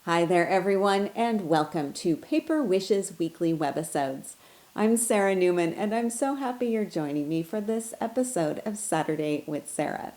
Hi there, everyone, and welcome to Paper Wishes Weekly Webisodes. I'm Sarah Newman, and I'm so happy you're joining me for this episode of Saturday with Sara.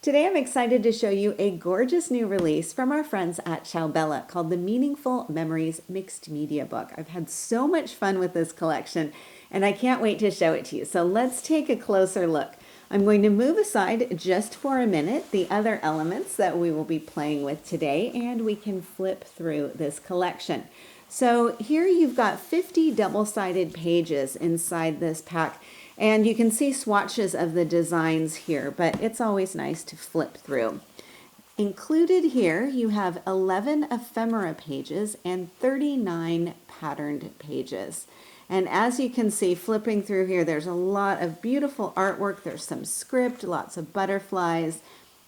Today, I'm excited to show you a gorgeous new release from our friends at Ciao called the Meaningful Memories Mixed Media Book. I've had so much fun with this collection, and I can't wait to show it to you. So let's take a closer look. I'm going to move aside just for a minute the other elements that we will be playing with today, and we can flip through this collection. So here you've got 50 double-sided pages inside this pack, and you can see swatches of the designs here, but it's always nice to flip through. Included here, you have 11 ephemera pages and 39 patterned pages. And as you can see, flipping through here, there's a lot of beautiful artwork. There's some script, lots of butterflies,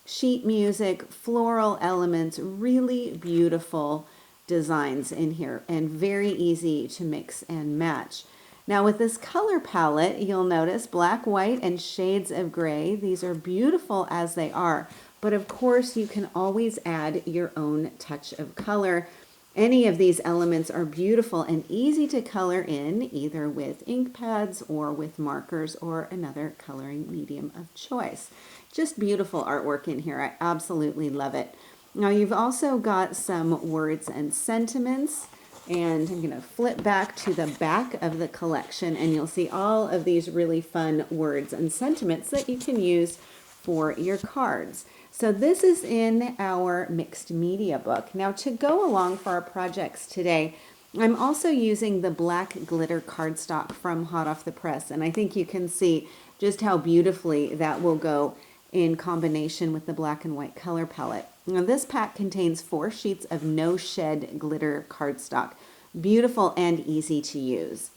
sheet music, floral elements, really beautiful designs in here and very easy to mix and match. Now with this color palette, you'll notice black, white, and shades of gray. These are beautiful as they are, but of course you can always add your own touch of color. Any of these elements are beautiful and easy to color in, either with ink pads or with markers or another coloring medium of choice. Just beautiful artwork in here. I absolutely love it. Now you've also got some words and sentiments, and I'm going to flip back to the back of the collection and you'll see all of these really fun words and sentiments that you can use for your cards. So this is in our mixed media book. Now to go along for our projects today, I'm also using the black glitter cardstock from Hot Off the Press, and I think you can see just how beautifully that will go in combination with the black and white color palette. Now this pack contains 4 sheets of no shed glitter cardstock. Beautiful and easy to use.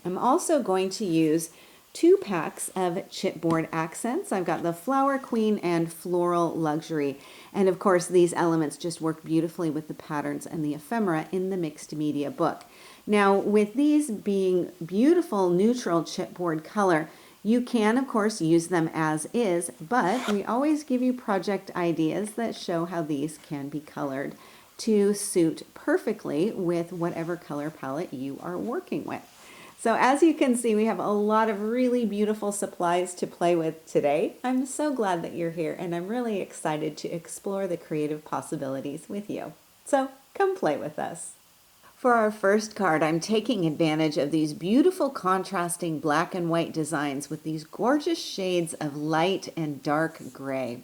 I'm also going to use 2 packs of chipboard accents. I've got the Flower Queen and Floral Luxury. And of course, these elements just work beautifully with the patterns and the ephemera in the mixed media book. Now, with these being beautiful neutral chipboard color, you can, of course, use them as is, but we always give you project ideas that show how these can be colored to suit perfectly with whatever color palette you are working with. So as you can see, we have a lot of really beautiful supplies to play with today. I'm so glad that you're here, and I'm really excited to explore the creative possibilities with you. So come play with us. For our first card, I'm taking advantage of these beautiful contrasting black and white designs with these gorgeous shades of light and dark gray.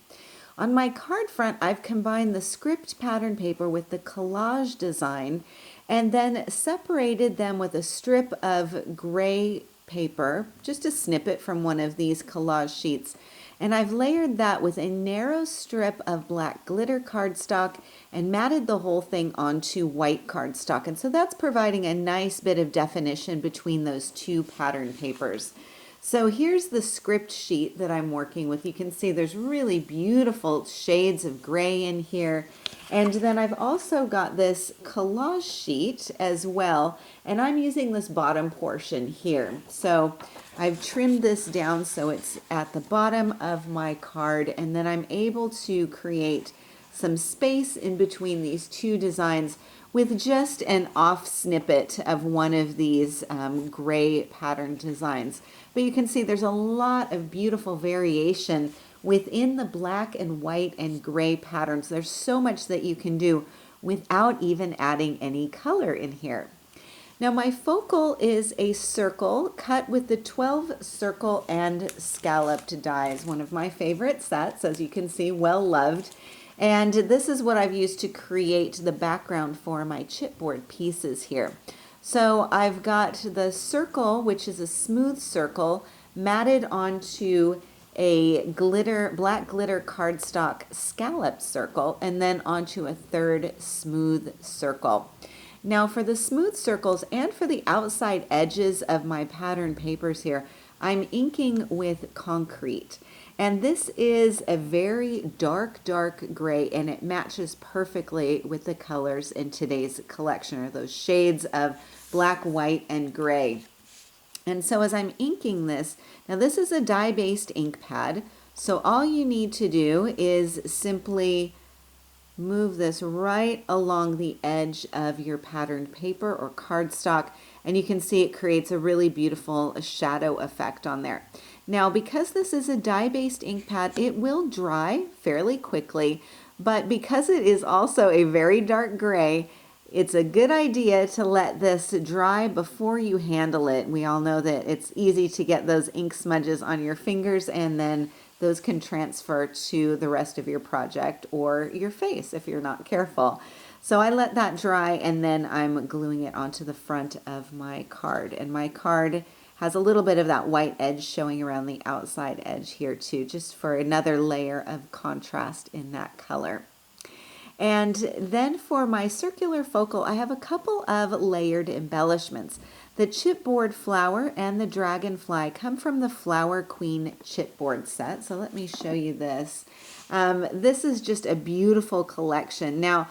On my card front, I've combined the script pattern paper with the collage design and then separated them with a strip of gray paper, just a snippet from one of these collage sheets. And I've layered that with a narrow strip of black glitter cardstock and matted the whole thing onto white cardstock. And so that's providing a nice bit of definition between those 2 pattern papers. So here's the script sheet that I'm working with. You can see there's really beautiful shades of gray in here. And then I've also got this collage sheet as well, and I'm using this bottom portion here. So I've trimmed this down so it's at the bottom of my card, and then I'm able to create some space in between these 2 designs with just an off snippet of one of these gray pattern designs. But you can see there's a lot of beautiful variation within the black and white and gray patterns. There's so much that you can do without even adding any color in here. Now my focal is a circle cut with the 12 circle and scalloped dies, one of my favorite sets, as you can see, well loved. And this is what I've used to create the background for my chipboard pieces here. So I've got the circle, which is a smooth circle, matted onto a black glitter cardstock scalloped circle, and then onto a third smooth circle. Now for the smooth circles and for the outside edges of my pattern papers here, I'm inking with concrete. And this is a very dark gray, and it matches perfectly with the colors in today's collection, or those shades of black, white, and gray. And so as I'm inking this, now this is a dye-based ink pad, so all you need to do is simply move this right along the edge of your patterned paper or cardstock, and you can see it creates a really beautiful shadow effect on there. Now, because this is a dye-based ink pad, it will dry fairly quickly, but because it is also a very dark gray, it's a good idea to let this dry before you handle it. We all know that it's easy to get those ink smudges on your fingers, and then those can transfer to the rest of your project or your face if you're not careful. So I let that dry, and then I'm gluing it onto the front of my card. And my card has a little bit of that white edge showing around the outside edge here too, just for another layer of contrast in that color. And then for my circular focal, I have a couple of layered embellishments. The chipboard flower and the dragonfly come from the Flower Queen chipboard set. So let me show you this. This is just a beautiful collection. Now,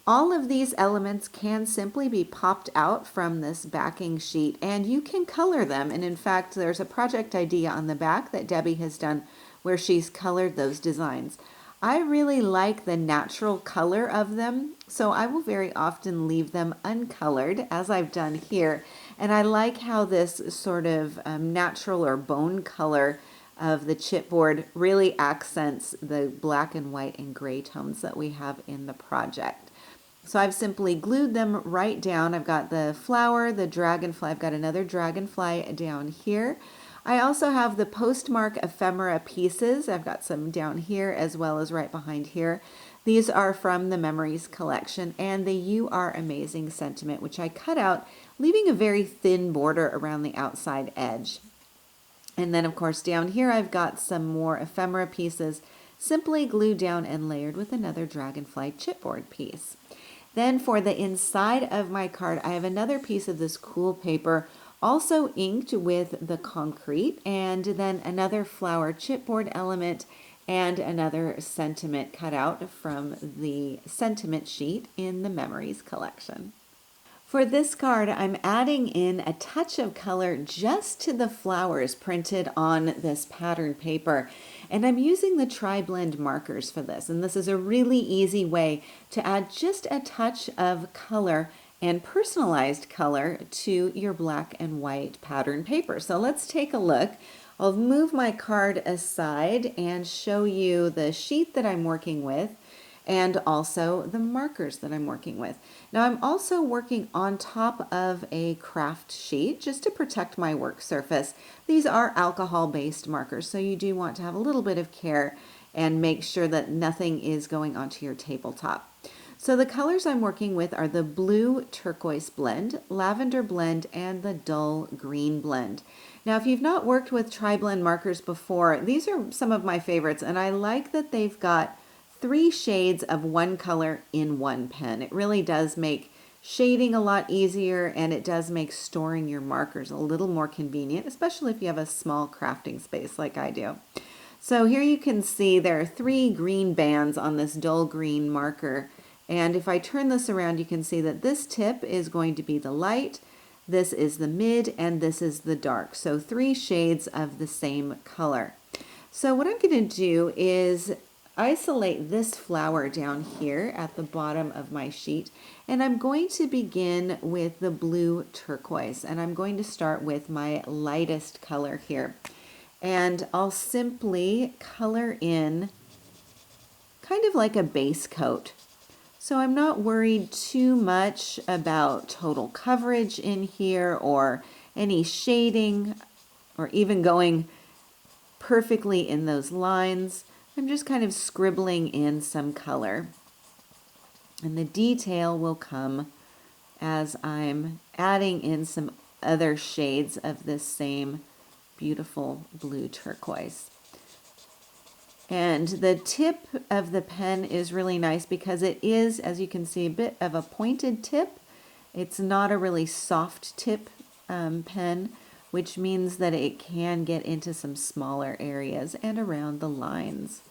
all of these elements can simply be popped out from this backing sheet, and you can color them. And in fact, there's a project idea on the back that Debbie has done where she's colored those designs. I really like the natural color of them, so I will very often leave them uncolored, as I've done here. And I like how this sort of natural or bone color of the chipboard really accents the black and white and gray tones that we have in the project. So I've simply glued them right down. I've got the flower, the dragonfly. I've got another dragonfly down here. I also have the postmark ephemera pieces. I've got some down here as well as right behind here. These are from the Memories collection, and the You Are Amazing sentiment, which I cut out, leaving a very thin border around the outside edge. And then, of course, down here I've got some more ephemera pieces, simply glued down and layered with another dragonfly chipboard piece. Then for the inside of my card, I have another piece of this cool paper, also inked with the concrete, and then another flower chipboard element and another sentiment cut out from the sentiment sheet in the Memories collection. For this card, I'm adding in a touch of color just to the flowers printed on this pattern paper. And I'm using the Tri-Blend markers for this. And this is a really easy way to add just a touch of color and personalized color to your black and white pattern paper. So let's take a look. I'll move my card aside and show you the sheet that I'm working with, and also the markers that I'm working with. Now I'm also working on top of a craft sheet just to protect my work surface. These are alcohol-based markers, so you do want to have a little bit of care and make sure that nothing is going onto your tabletop. So the colors I'm working with are the blue turquoise blend, lavender blend, and the dull green blend. Now, if you've not worked with Tri-Blend markers before, these are some of my favorites, and I like that they've got 3 shades of one color in one pen. It really does make shading a lot easier, and it does make storing your markers a little more convenient, especially if you have a small crafting space like I do. So here you can see there are 3 green bands on this dull green marker. And if I turn this around, you can see that this tip is going to be the light, this is the mid, and this is the dark. So 3 shades of the same color. So what I'm going to do is isolate this flower down here at the bottom of my sheet, and I'm going to begin with the blue turquoise, and I'm going to start with my lightest color here. And I'll simply color in kind of like a base coat. So I'm not worried too much about total coverage in here or any shading or even going perfectly in those lines. I'm just kind of scribbling in some color. And the detail will come as I'm adding in some other shades of this same beautiful blue turquoise. And the tip of the pen is really nice because it is, as you can see, a bit of a pointed tip. It's not a really soft tip pen, which means that it can get into some smaller areas and around the lines.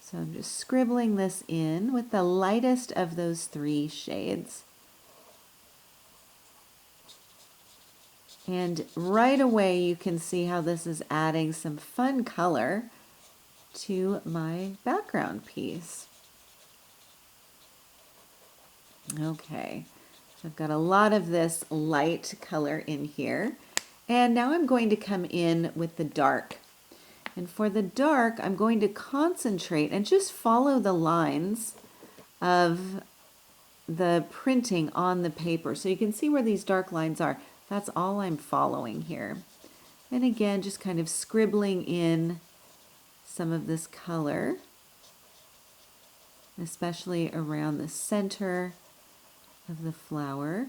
So I'm just scribbling this in with the lightest of those 3 shades. And right away you can see how this is adding some fun color to my background piece. Okay, so I've got a lot of this light color in here. And now I'm going to come in with the dark. And for the dark, I'm going to concentrate and just follow the lines of the printing on the paper. So you can see where these dark lines are. That's all I'm following here. And again, just kind of scribbling in some of this color, especially around the center of the flower,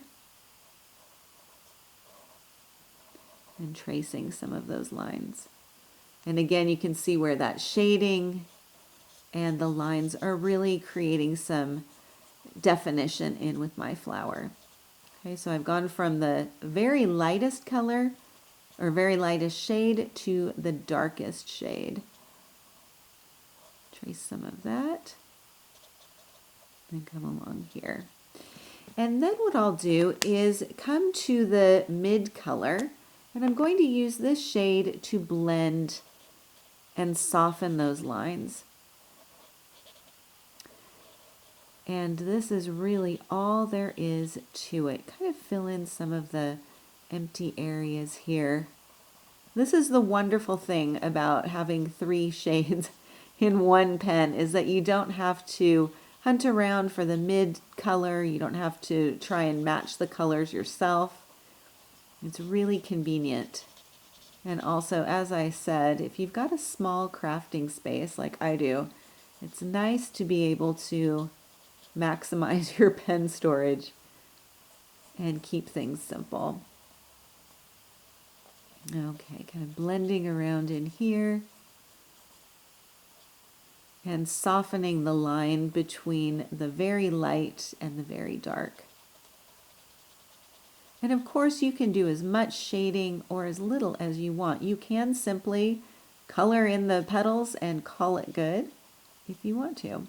and tracing some of those lines. And again, you can see where that shading and the lines are really creating some definition in with my flower. Okay, so I've gone from the very lightest color or very lightest shade to the darkest shade. Trace some of that and come along here. And then what I'll do is come to the mid color, and I'm going to use this shade to blend and soften those lines. And this is really all there is to it. Kind of fill in some of the empty areas here. This is the wonderful thing about having 3 shades in one pen, is that you don't have to hunt around for the mid color. You don't have to try and match the colors yourself. It's really convenient. And also, as I said, if you've got a small crafting space like I do, it's nice to be able to maximize your pen storage and keep things simple. Okay, kind of blending around in here and softening the line between the very light and the very dark. And of course, you can do as much shading or as little as you want. You can simply color in the petals and call it good if you want to.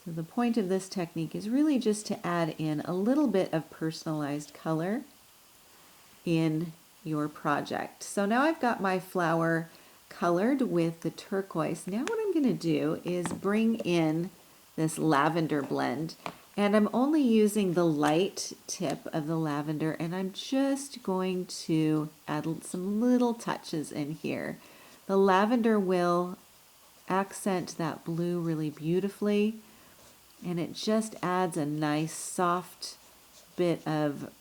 So the point of this technique is really just to add in a little bit of personalized color in your project. So now I've got my flower colored with the turquoise. Now what I'm going to do is bring in this lavender blend. And I'm only using the light tip of the lavender, and I'm just going to add some little touches in here. The lavender will accent that blue really beautifully, and it just adds a nice soft bit of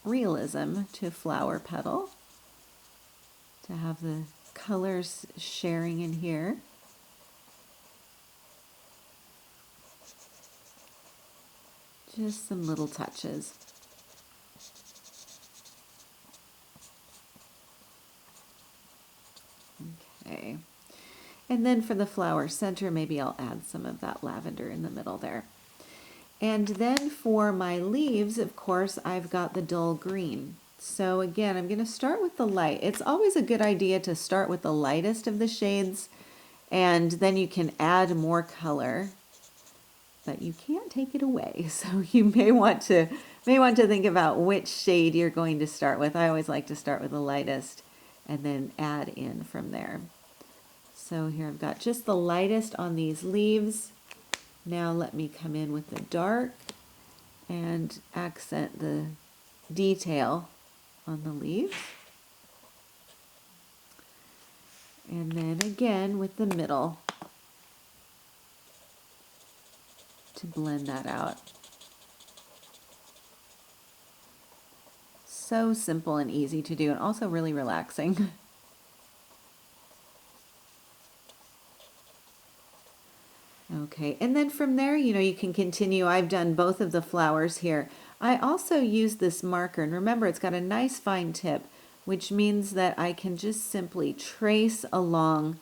realism to flower petal, to have the colors sharing in here. Just some little touches. Okay. And then for the flower center, maybe I'll add some of that lavender in the middle there. And then for my leaves, of course, I've got the dull green. So again, I'm going to start with the light. It's always a good idea to start with the lightest of the shades, and then you can add more color, but you can't take it away. So you may want to think about which shade you're going to start with. I always like to start with the lightest and then add in from there. So here I've got just the lightest on these leaves. Now let me come in with the dark and accent the detail on the leaves. And then again with the middle to blend that out. So simple and easy to do, and also really relaxing. Okay, and then from there, you can continue. I've done both of the flowers here. I also use this marker, and remember, it's got a nice fine tip, which means that I can just simply trace along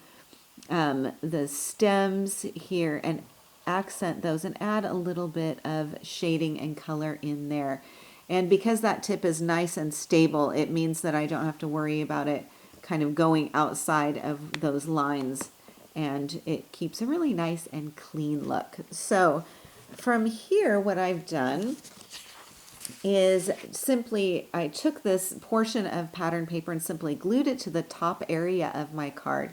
the stems here and accent those and add a little bit of shading and color in there. And because that tip is nice and stable, it means that I don't have to worry about it kind of going outside of those lines, and it keeps a really nice and clean look. So from here, what I've done is simply, I took this portion of pattern paper and simply glued it to the top area of my card.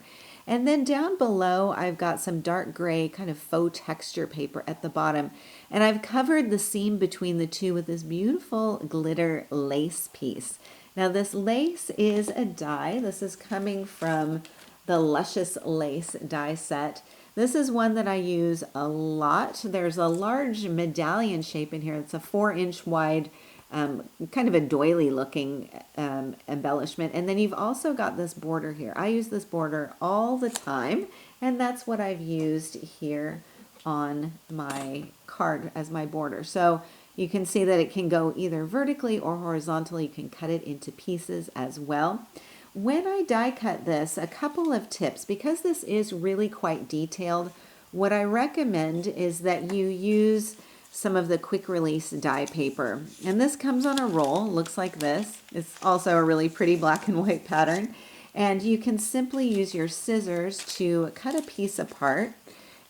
And then down below, I've got some dark gray kind of faux texture paper at the bottom. And I've covered the seam between the two with this beautiful glitter lace piece. Now this lace is a die. This is coming from the Luscious Lace die set. This is one that I use a lot. There's a large medallion shape in here. It's a 4-inch wide, kind of a doily looking embellishment. And then you've also got this border here. I use this border all the time, and that's what I've used here on my card as my border. So you can see that it can go either vertically or horizontally. You can cut it into pieces as well. When I die cut this, a couple of tips, because this is really quite detailed, what I recommend is that you use some of the quick release die paper. And this comes on a roll, looks like this. It's also a really pretty black and white pattern. And you can simply use your scissors to cut a piece apart.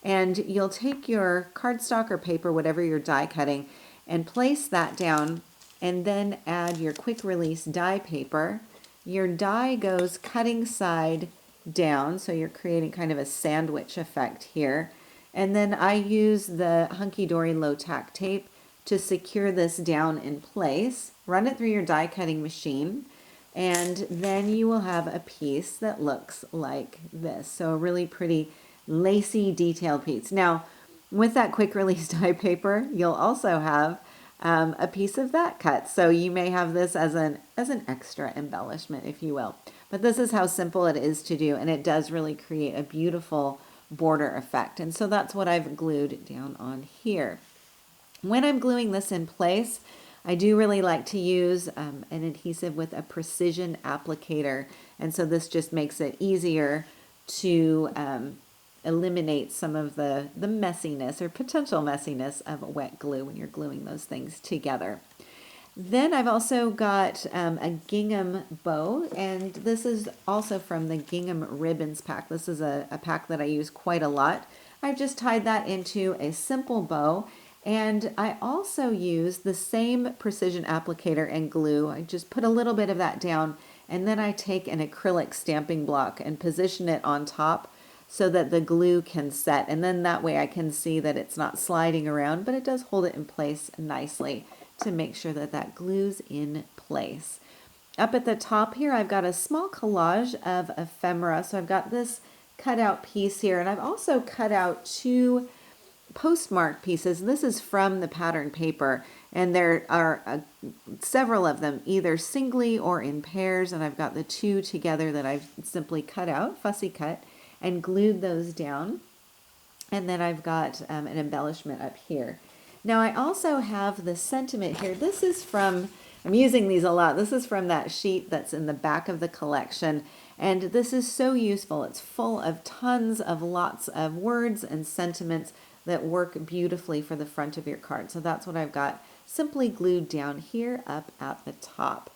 And you'll take your cardstock or paper, whatever you're die cutting, and place that down, and then add your quick release die paper. Your die goes cutting side down, so you're creating kind of a sandwich effect here. And then I use the Hunky Dory low tack tape to secure this down in place. Run it through your die cutting machine, and then you will have a piece that looks like this. So a really pretty lacy detailed piece. Now, with that quick release die paper, you'll also have a piece of that cut. So you may have this as an extra embellishment, if you will. But this is how simple it is to do, and it does really create a beautiful border effect. And so that's what I've glued down on here. When I'm gluing this in place, I do really like to use an adhesive with a precision applicator. And so this just makes it easier to eliminate some of the messiness or potential messiness of wet glue when you're gluing those things together. Then I've also got a gingham bow, and this is also from the Gingham Ribbons pack. This is a pack that I use quite a lot. I've just tied that into a simple bow, and I also use the same precision applicator and glue. I just put a little bit of that down, and then I take an acrylic stamping block and position it on top so that the glue can set. And then that way I can see that it's not sliding around, but it does hold it in place nicely to make sure that that glue's in place. Up at the top here, I've got a small collage of ephemera. So I've got this cut out piece here, and I've also cut out 2 postmark pieces. This is from the pattern paper, and there are several of them, either singly or in pairs, and I've got the 2 together that I've simply cut out, fussy cut, and glued those down. And then I've got an embellishment up here. Now I also have the sentiment here. This is from, I'm using these a lot. This is from that sheet that's in the back of the collection. And this is so useful. It's full of tons of lots of words and sentiments that work beautifully for the front of your card. So that's what I've got simply glued down here up at the top.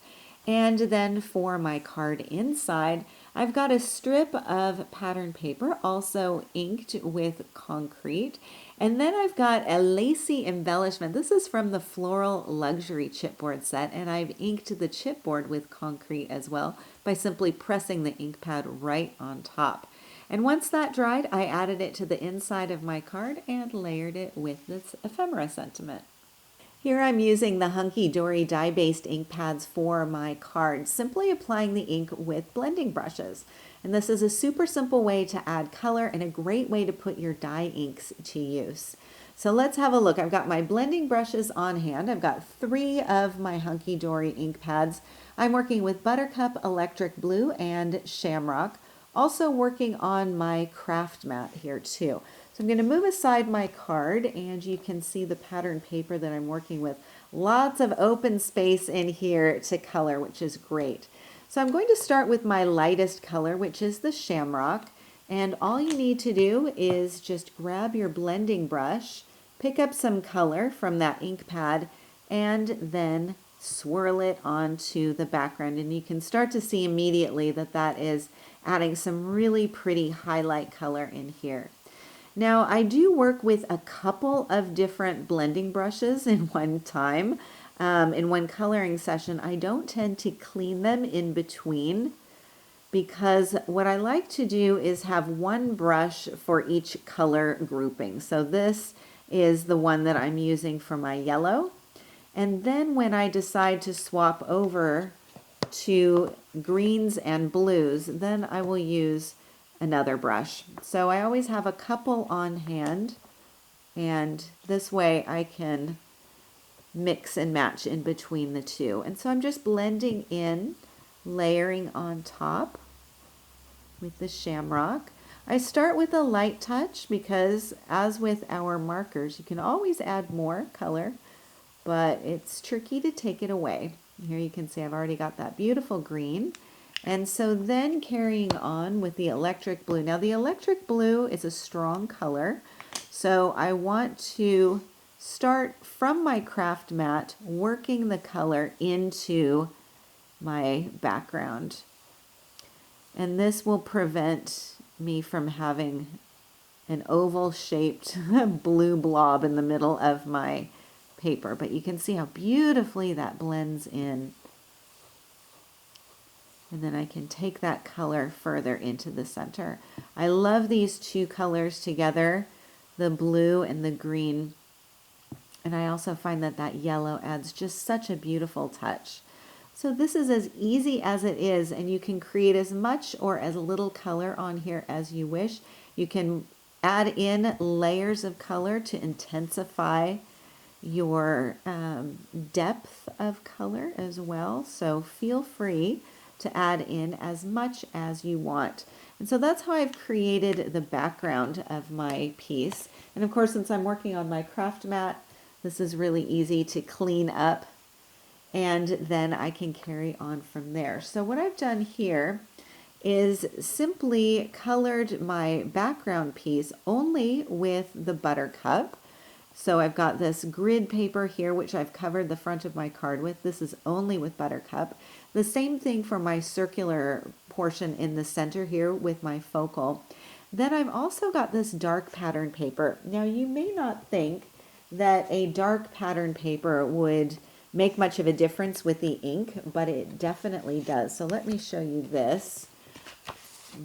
And then for my card inside, I've got a strip of pattern paper, also inked with concrete. And then I've got a lacy embellishment. This is from the Floral Luxury chipboard set, and I've inked the chipboard with concrete as well by simply pressing the ink pad right on top. And once that dried, I added it to the inside of my card and layered it with this ephemera sentiment. Here I'm using the Hunky Dory dye-based ink pads for my card, simply applying the ink with blending brushes. And this is a super simple way to add color and a great way to put your dye inks to use. So let's have a look. I've got my blending brushes on hand. I've got 3 of my Hunky Dory ink pads. I'm working with Buttercup Electric Blue and Shamrock. Also working on my craft mat here too. So I'm going to move aside my card, and you can see the pattern paper that I'm working with. Lots of open space in here to color, which is great. So I'm going to start with my lightest color, which is the Shamrock. And all you need to do is just grab your blending brush, pick up some color from that ink pad, and then swirl it onto the background. And you can start to see immediately that that is adding some really pretty highlight color in here. Now I do work with a couple of different blending brushes in one time, in one coloring session. I don't tend to clean them in between because what I like to do is have one brush for each color grouping. So this is the one that I'm using for my yellow. And then when I decide to swap over to greens and blues, then I will use another brush. So I always have a couple on hand, and this way I can mix and match in between the two. And so I'm just blending in, layering on top with the shamrock. I start with a light touch because, as with our markers, you can always add more color, but it's tricky to take it away. Here you can see I've already got that beautiful green. And so then carrying on with the electric blue. Now the electric blue is a strong color, so I want to start from my craft mat, working the color into my background. And this will prevent me from having an oval shaped blue blob in the middle of my paper. But you can see how beautifully that blends in. And then I can take that color further into the center. I love these two colors together, the blue and the green. And I also find that that yellow adds just such a beautiful touch. So this is as easy as it is, and you can create as much or as little color on here as you wish. You can add in layers of color to intensify your depth of color as well. So feel free to add in as much as you want. And so that's how I've created the background of my piece. And of course, since I'm working on my craft mat, this is really easy to clean up, and then I can carry on from there. So what I've done here is simply colored my background piece only with the buttercup. So I've got this grid paper here, which I've covered the front of my card with. This is only with buttercup. The same thing for my circular portion in the center here with my focal. Then I've also got this dark pattern paper. Now you may not think that a dark pattern paper would make much of a difference with the ink, but it definitely does. So let me show you this.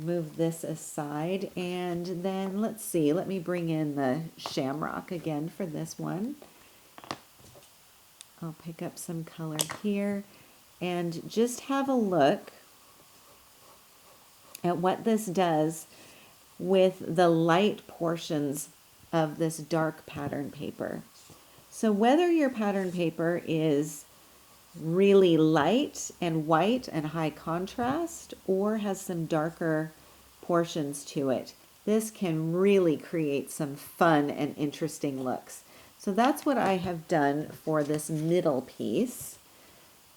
Move this aside, and then let's see, let me bring in the shamrock again for this one. I'll pick up some color here and just have a look at what this does with the light portions of this dark pattern paper. So whether your pattern paper is really light and white and high contrast, or has some darker portions to it, this can really create some fun and interesting looks. So that's what I have done for this middle piece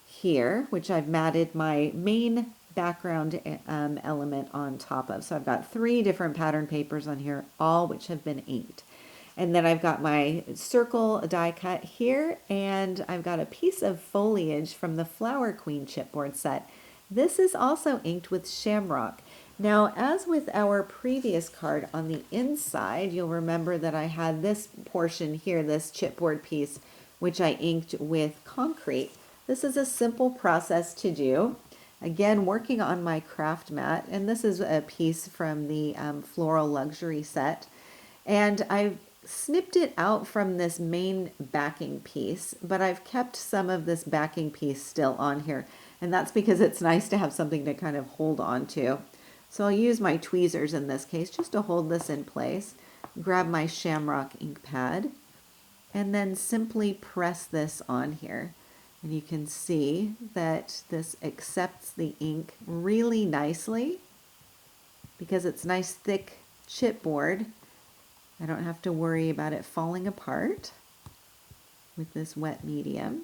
here, which I've matted my main background element on top of. So I've got 3 different pattern papers on here, all which have been inked. And then I've got my circle die cut here, and I've got a piece of foliage from the Flower Queen chipboard set. This is also inked with shamrock. Now, as with our previous card on the inside, you'll remember that I had this portion here, this chipboard piece, which I inked with concrete. This is a simple process to do. Again, working on my craft mat, and this is a piece from the Floral Luxury set. And I've snipped it out from this main backing piece, but I've kept some of this backing piece still on here, and that's because it's nice to have something to kind of hold on to. So I'll use my tweezers in this case just to hold this in place, grab my shamrock ink pad, and then simply press this on here. And you can see that this accepts the ink really nicely because it's nice thick chipboard. I don't have to worry about it falling apart with this wet medium.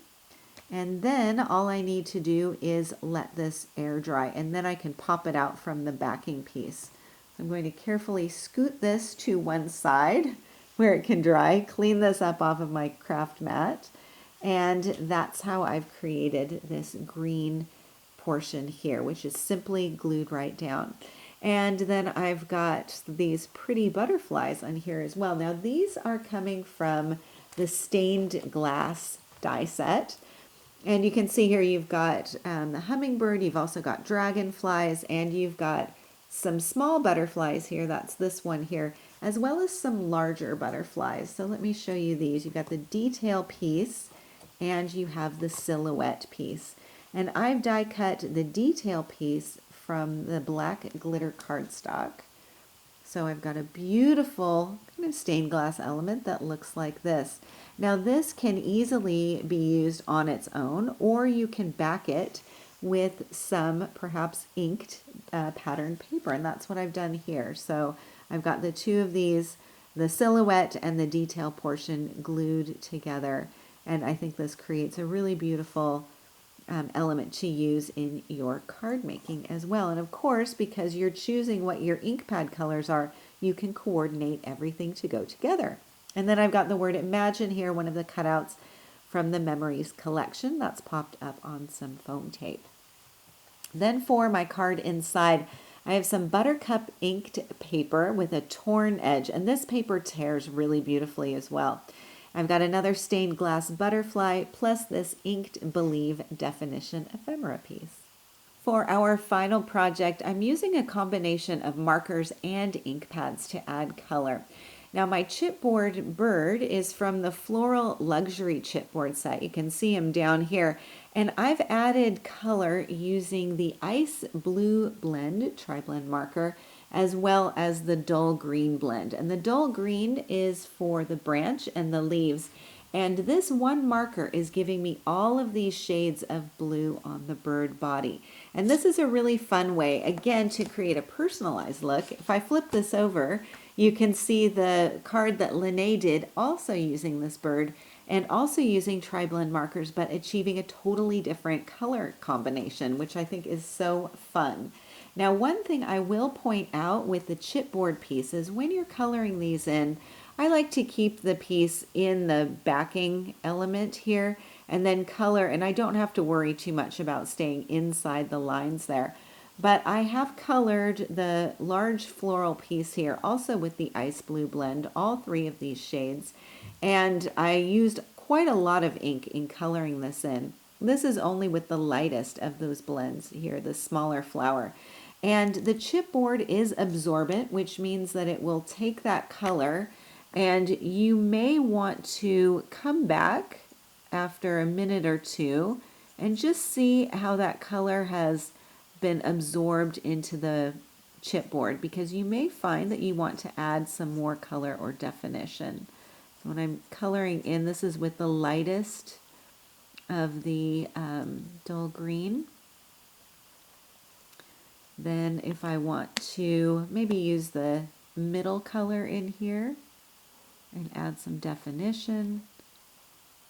And then all I need to do is let this air dry, and then I can pop it out from the backing piece. So I'm going to carefully scoot this to one side where it can dry, clean this up off of my craft mat, and that's how I've created this green portion here, which is simply glued right down. And then I've got these pretty butterflies on here as well. Now these are coming from the stained glass die set. And you can see here you've got the hummingbird, you've also got dragonflies, and you've got some small butterflies here. That's this one here, as well as some larger butterflies. So let me show you these. You've got the detail piece and you have the silhouette piece. And I've die cut the detail piece from the black glitter cardstock. So I've got a beautiful kind of stained glass element that looks like this. Now this can easily be used on its own, or you can back it with some perhaps inked pattern paper, and that's what I've done here. So I've got the two of these, the silhouette and the detail portion, glued together, and I think this creates a really beautiful element to use in your card making as well. And of course, because you're choosing what your ink pad colors are, you can coordinate everything to go together. And then I've got the word imagine here, one of the cutouts from the Memories collection that's popped up on some foam tape. Then for my card inside, I have some buttercup inked paper with a torn edge, and this paper tears really beautifully as well. I've got another stained glass butterfly plus this inked Believe definition ephemera piece. For our final project, I'm using a combination of markers and ink pads to add color. Now my chipboard bird is from the Floral Luxury chipboard set. You can see him down here. And I've added color using the Ice Blue Blend tri-blend marker, as well as the dull green blend. And the dull green is for the branch and the leaves. And this one marker is giving me all of these shades of blue on the bird body. And this is a really fun way, again, to create a personalized look. If I flip this over, you can see the card that Lene did also using this bird and also using tri-blend markers, but achieving a totally different color combination, which I think is so fun. Now, one thing I will point out with the chipboard pieces, when you're coloring these in, I like to keep the piece in the backing element here and then color, and I don't have to worry too much about staying inside the lines there. But I have colored the large floral piece here also with the Ice Blue blend, all three of these shades, and I used quite a lot of ink in coloring this in. This is only with the lightest of those blends here, the smaller flower. And the chipboard is absorbent, which means that it will take that color, and you may want to come back after a minute or two and just see how that color has been absorbed into the chipboard, because you may find that you want to add some more color or definition. So when I'm coloring in, this is with the lightest of the dull green. Then if I want to maybe use the middle color in here and add some definition,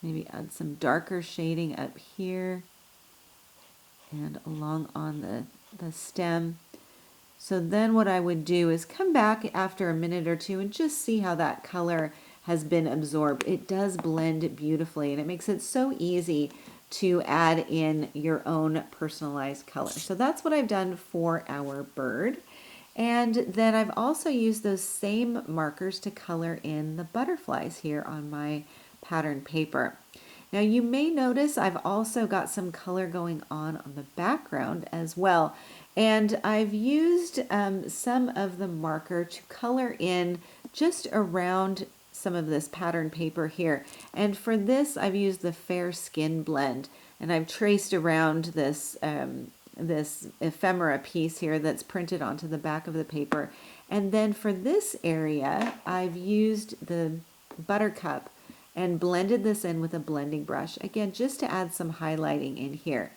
maybe add some darker shading up here and along on the stem. So then what I would do is come back after a minute or two and just see how that color has been absorbed. It does blend beautifully, and it makes it so easy to add in your own personalized color. So that's what I've done for our bird. And then I've also used those same markers to color in the butterflies here on my pattern paper. Now you may notice I've also got some color going on the background as well. And I've used some of the marker to color in just around some of this pattern paper here. And for this, I've used the Fair Skin blend, and I've traced around this this ephemera piece here that's printed onto the back of the paper. And then for this area, I've used the buttercup and blended this in with a blending brush, again, just to add some highlighting in here.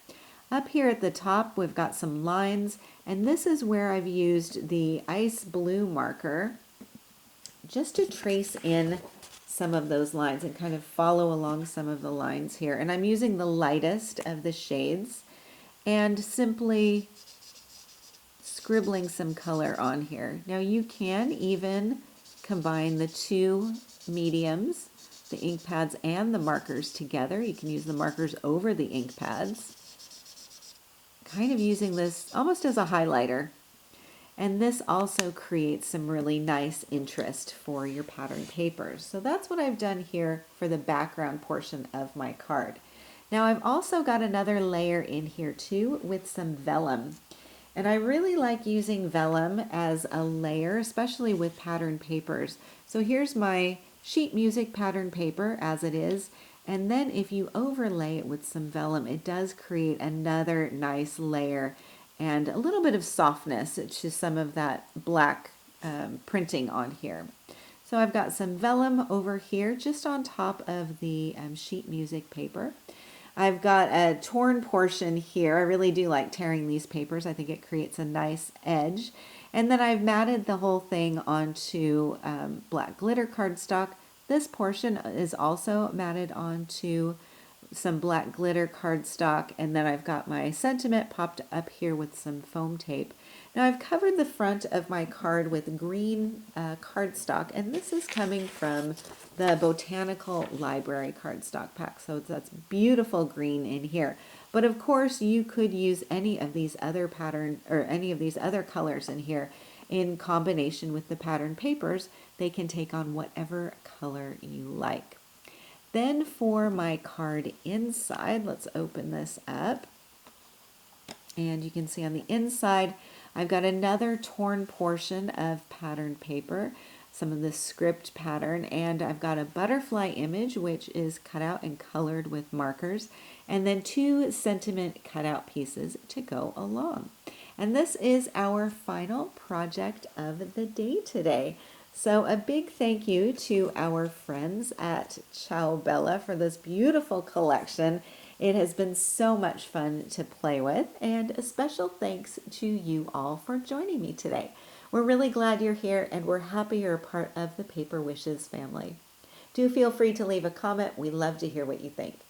Up here at the top, we've got some lines, and this is where I've used the Ice Blue marker just to trace in some of those lines and kind of follow along some of the lines here. And I'm using the lightest of the shades and simply scribbling some color on here. Now you can even combine the two mediums, the ink pads and the markers together. You can use the markers over the ink pads, kind of using this almost as a highlighter. And this also creates some really nice interest for your pattern papers. So that's what I've done here for the background portion of my card. Now I've also got another layer in here too with some vellum. And I really like using vellum as a layer, especially with pattern papers. So here's my sheet music pattern paper as it is. And then if you overlay it with some vellum, it does create another nice layer and a little bit of softness to some of that black printing on here. So I've got some vellum over here just on top of the sheet music paper. I've got a torn portion here. I really do like tearing these papers. I think it creates a nice edge. And then I've matted the whole thing onto black glitter cardstock. This portion is also matted onto some black glitter cardstock, and then I've got my sentiment popped up here with some foam tape. Now I've covered the front of my card with green cardstock, and this is coming from the Botanical Library cardstock pack, so that's beautiful green in here. But of course you could use any of these other pattern or any of these other colors in here in combination with the pattern papers. They can take on whatever color you like. Then for my card inside, let's open this up. And you can see on the inside, I've got another torn portion of pattern paper, some of the script pattern, and I've got a butterfly image, which is cut out and colored with markers, and then 2 sentiment cutout pieces to go along. And this is our final project of the day today. So a big thank you to our friends at Ciao for this beautiful collection. It has been so much fun to play with, and a special thanks to you all for joining me today. We're really glad you're here, and we're happy you're a part of the Paper Wishes family. Do feel free to leave a comment. We love to hear what you think.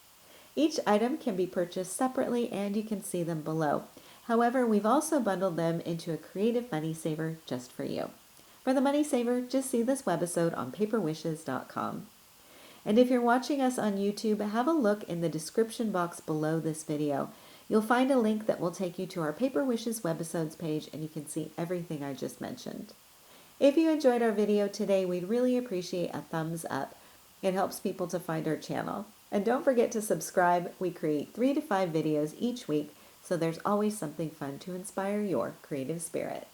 Each item can be purchased separately, and you can see them below. However, we've also bundled them into a creative money saver just for you. For the money saver, just see this webisode on paperwishes.com. And if you're watching us on YouTube, have a look in the description box below this video. You'll find a link that will take you to our Paper Wishes webisodes page, and you can see everything I just mentioned. If you enjoyed our video today, we'd really appreciate a thumbs up. It helps people to find our channel. And don't forget to subscribe. We create 3 to 5 videos each week, so there's always something fun to inspire your creative spirit.